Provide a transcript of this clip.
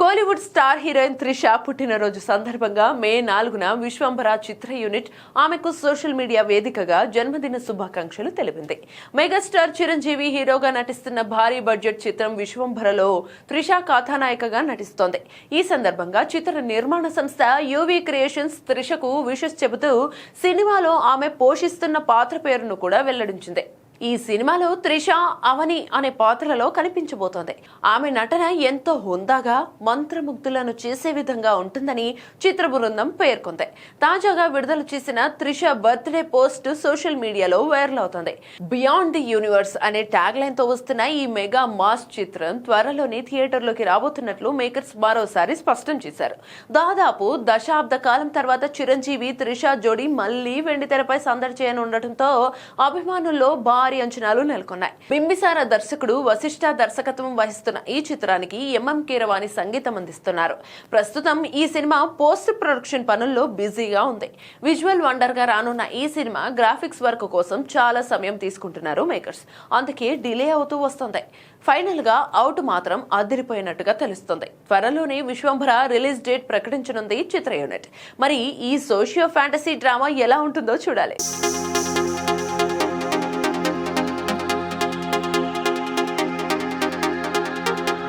Kollywood star heroine Trisha పుట్టినరోజు సందర్భంగా మే 4న విశ్వంభర చిత్ర unit ఆమెకు సోషల్ మీడియా వేదికగా జన్మదిన శుభాకాంక్షలు తెలిపింది. మెగాస్టార్ చిరంజీవి హీరోగా నటిస్తున్న భారీ బడ్జెట్ చిత్రం విశ్వంభరలో త్రిష కథానాయికగా నటిస్తోంది. ఈ సందర్భంగా చిత్ర నిర్మాణ సంస్థ యూవీ క్రియేషన్స్ త్రిషకు విషెస్ చెబుతూ సినిమాలో ఆమె పోషిస్తున్న పాత్ర పేరును కూడా వెల్లడించింది. ఈ సినిమాలో త్రిష అవని అనే పాత్రలో కనిపించబోతోంది. ఆమె నటన ఎంతో హుందాగా మంత్రముగ్ధులను చేసే విధంగా ఉంటుందని చిత్ర బృందం పేర్కొంది. తాజాగా విడుదల చేసిన త్రిష బర్త్డే పోస్ట్ సోషల్ మీడియాలో వైరల్ అవుతోంది. బియాండ్ ది యూనివర్స్ అనే ట్యాగ్ లైన్ తో వస్తున్న ఈ మెగా మాస్ చిత్రం త్వరలోనే థియేటర్లోకి రాబోతున్నట్లు మేకర్స్ మరోసారి స్పష్టం చేశారు. దాదాపు దశాబ్ద కాలం తర్వాత చిరంజీవి త్రిష జోడీ మళ్లీ వెండితెరపై సందడి చేయనుండటంతో అభిమానుల్లో భారీ అంచనాలు నెలకొన్నాయి. బింబిసార దర్శకుడు వశిష్ఠ దర్శకత్వం వహిస్తున్న ఈ చిత్రానికి ఎంఎం కీరవాణి సంగీతం అందిస్తున్నారు. ప్రస్తుతం ఈ సినిమా పోస్ట్ ప్రొడక్షన్ పనుల్లో బిజీగా ఉంది. విజువల్ వండర్ గా రానున్న ఈ సినిమా గ్రాఫిక్స్ వర్క్ కోసం చాలా సమయం తీసుకుంటున్నారు మేకర్స్. అందుకే డిలే అవుతూ వస్తుంది. ఫైనల్ గా అవుట్ మాత్రం అదిరిపోయినట్టుగా తెలుస్తుంది. త్వరలోనే విశ్వంభర రిలీజ్ డేట్ ప్రకటించనుంది చిత్ర యూనిట్. మరి ఈ సోషియో ఫ్యాంటసీ డ్రామా ఎలా ఉంటుందో చూడాలి.